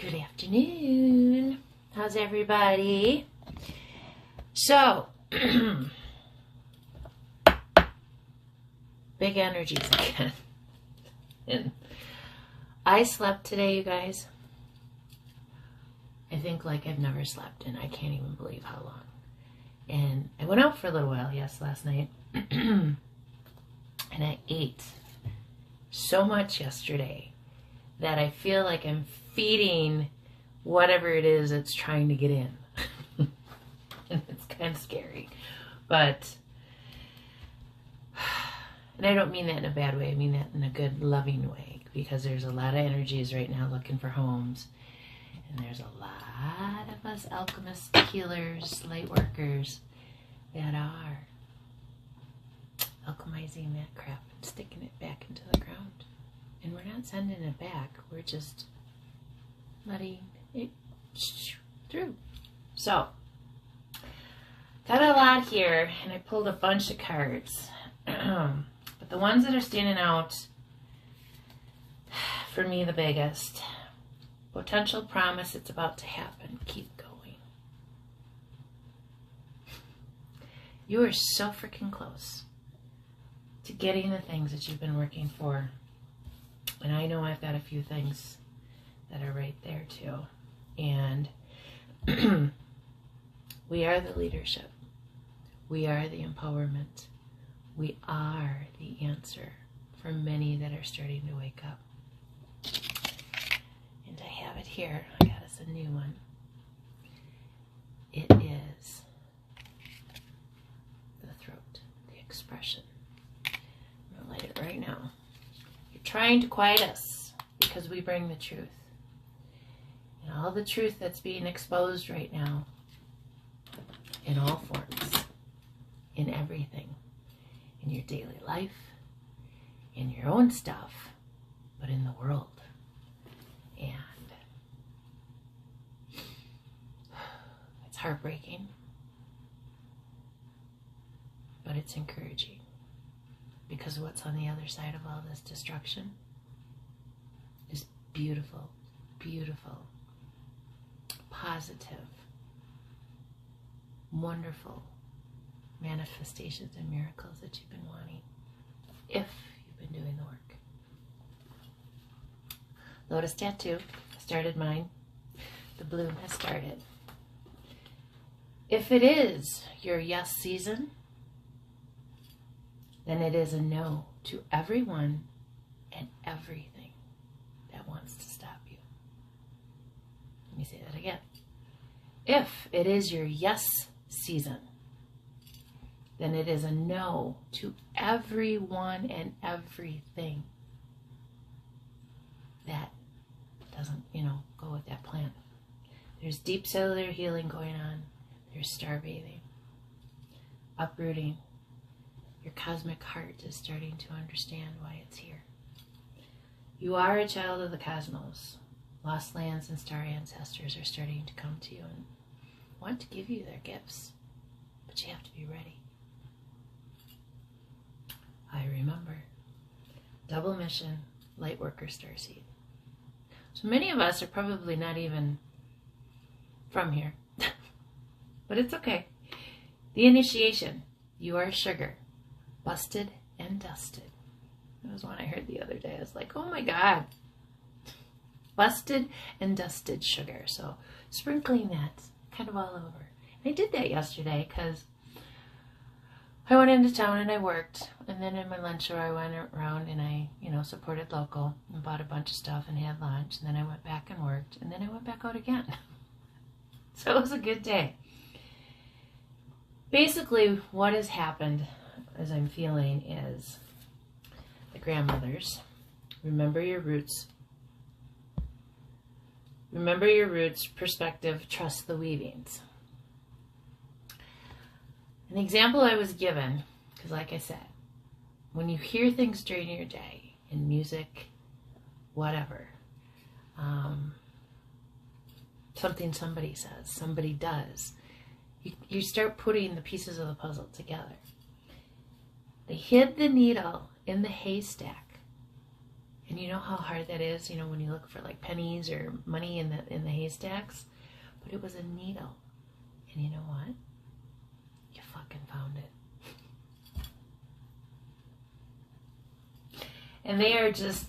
Good afternoon. How's everybody? So, big energies again. And I slept today, you guys. I think like I've never slept, and I can't even believe how long. And I went out for a little while, last night. And I ate so much yesterday that I feel like I'm feeding whatever it is that's trying to get in. And it's kind of scary. But, and I don't mean that in a bad way. I mean that in a good, loving way. Because there's a lot of energies right now looking for homes. And there's a lot of us alchemists, healers, light workers that are alchemizing that crap and sticking it back into the ground. And we're not sending it back. We're just letting it through. So, got a lot here, and I pulled a bunch of cards. But the ones that are standing out for me the biggest: potential promise, it's about to happen. Keep going. You are so freaking close to getting the things that you've been working for. And I know I've got a few things that are right there too. And we are the leadership. We are the empowerment. We are the answer for many that are starting to wake up. And I have it here. I got us a new one. It is the throat, the expression. I'm going to light it right now. You're trying to quiet us because we bring the truth. And all the truth that's being exposed right now, in all forms, in everything, in your daily life, in your own stuff, but in the world. And it's heartbreaking, but it's encouraging, because what's on the other side of all this destruction is beautiful, beautiful, positive, wonderful manifestations and miracles that you've been wanting, if you've been doing the work. Lotus tattoo. I started mine. The bloom has started. If it is your yes season, then it is a no to everyone and everything that wants to stop you. Let me say that again. If it is your yes season, then it is a no to everyone and everything that doesn't, go with that plan. There's deep cellular healing going on. There's star bathing, uprooting. Your cosmic heart is starting to understand why it's here. You are a child of the cosmos. Lost lands and star ancestors are starting to come to you and want to give you their gifts. But you have to be ready. I remember. Double mission, light worker, starseed. So many of us are probably not even from here. But it's okay. The initiation. You are sugar. Busted and dusted. That was one I heard the other day. I was like, oh my God. Busted and dusted sugar. So sprinkling that kind of all over. And I did that yesterday because I went into town and I worked. And then in my lunch hour I went around and I, supported local and bought a bunch of stuff and had lunch. And then I went back and worked. And then I went back out again. So it was a good day. Basically, what has happened, as I'm feeling, is the grandmothers. Remember your roots. Remember your roots, perspective, trust the weavings. An example I was given, because like I said, when you hear things during your day, in music, whatever, something somebody says, somebody does, you start putting the pieces of the puzzle together. They hid the needle in the haystack And you know how hard that is, you know, when you look for like pennies or money in the haystacks? But it was a needle. And you know what? You fucking found it. And they are just,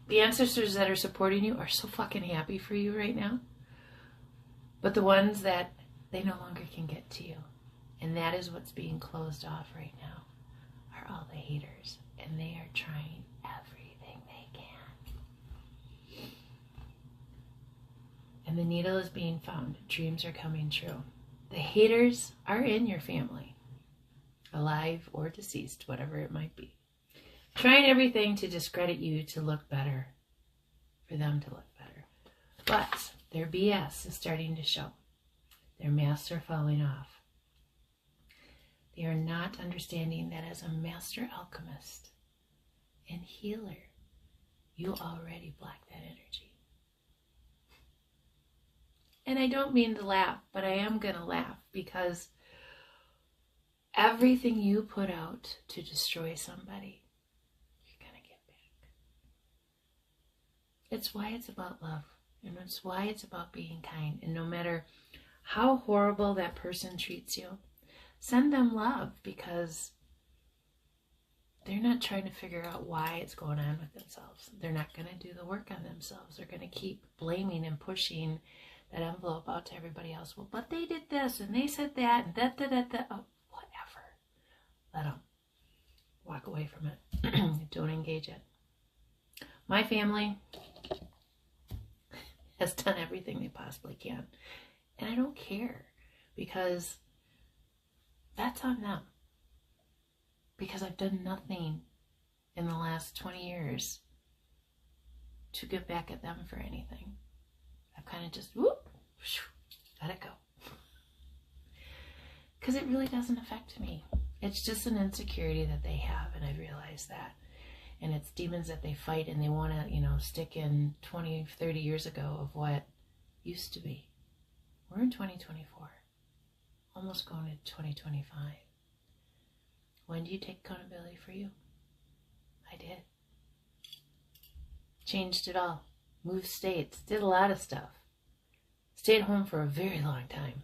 the ancestors that are supporting you are so fucking happy for you right now. But the ones that they no longer can get to you. And that is what's being closed off right now, are all the haters. And they are trying everything they can. And the needle is being found. Dreams are coming true. The haters are in your family, alive or deceased, whatever it might be. Trying everything to discredit you to look better, for them to look better. But their BS is starting to show. Their masks are falling off. They are not understanding that as a master alchemist and healer, you already block that energy. And I don't mean to laugh, but I am going to laugh because everything you put out to destroy somebody, you're going to get back. It's why it's about love. And it's why it's about being kind. And no matter how horrible that person treats you, send them love, because they're not trying to figure out why it's going on with themselves. They're not going to do the work on themselves. They're going to keep blaming and pushing that envelope out to everybody else. Well, but they did this and they said that and that. Oh, whatever. Let them walk away from it. Don't engage it. My family has done everything they possibly can. And I don't care, because that's on them. Because I've done nothing in the last 20 years to get back at them for anything. I've kind of just, whoop, let it go. Because it really doesn't affect me. It's just an insecurity that they have, and I realize that. And it's demons that they fight, and they want to, you know, stick in 20, 30 years ago of what used to be. We're in 2024, almost going to 2025. When do you take accountability for you? I did. Changed it all. Moved states. Did a lot of stuff. Stayed home for a very long time.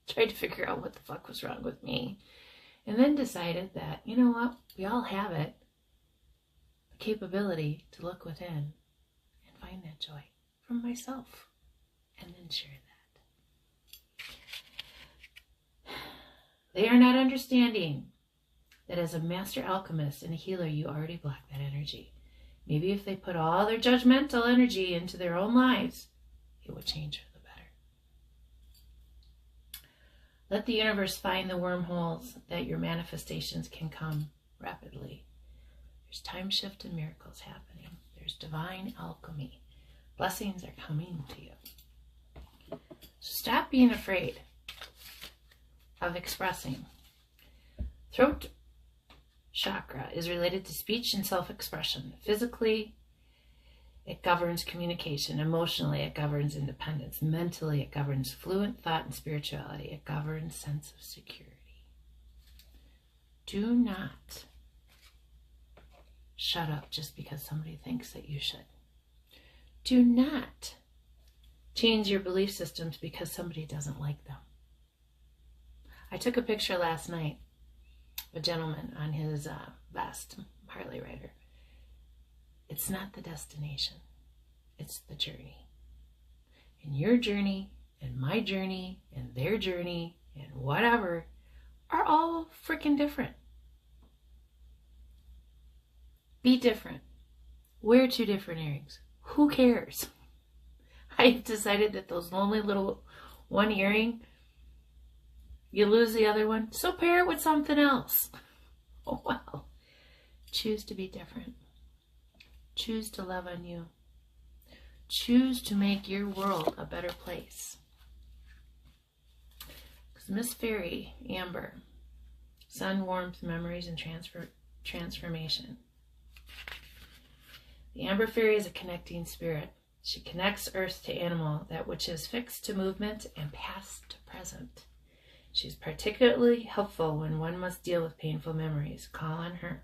Tried to figure out what the fuck was wrong with me. And then decided that, you know what? We all have it. The capability to look within and find that joy from myself. And then share that. They are not understanding that as a master alchemist and a healer, you already block that energy. Maybe if they put all their judgmental energy into their own lives, it would change for the better. Let the universe find the wormholes that your manifestations can come rapidly. There's time shift and miracles happening. There's divine alchemy. Blessings are coming to you. Stop being afraid of expressing. Throat chakra is related to speech and self-expression. Physically, it governs communication. Emotionally, it governs independence. Mentally, it governs fluent thought and spirituality. It governs sense of security. Do not shut up just because somebody thinks that you should. Do not change your belief systems because somebody doesn't like them. I took a picture last night of a gentleman on his vest, Harley rider. It's not the destination. It's the journey. And your journey and my journey and their journey and whatever are all freaking different. Be different. Wear 2 different earrings. Who cares? I decided that those lonely little one earring, you lose the other one, so pair it with something else. Oh well. Choose to be different. Choose to love on you. Choose to make your world a better place. Because Miss Fairy, Amber, sun, warmth, memories, and transformation. The Amber Fairy is a connecting spirit. She connects earth to animal, that which is fixed to movement and past to present. She is particularly helpful when one must deal with painful memories. Call on her.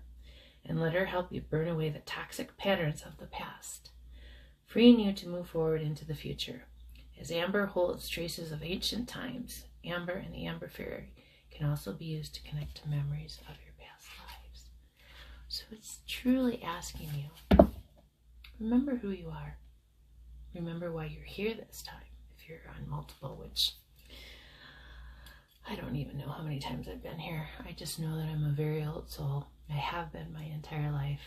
and let her help you burn away the toxic patterns of the past, freeing you to move forward into the future. As amber holds traces of ancient times, amber and the amber fairy can also be used to connect to memories of your past lives. So it's truly asking you, remember who you are. Remember why you're here this time, if you're on multiple, which I don't even know how many times I've been here. I just know that I'm a very old soul. I have been my entire life.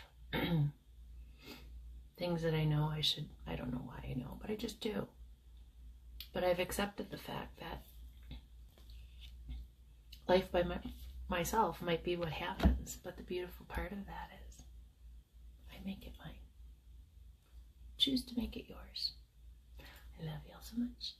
Things that I know I don't know why I know, but I just do. But I've accepted the fact that life by myself might be what happens, but the beautiful part of that is I make it mine. Choose to make it yours. I love you all so much.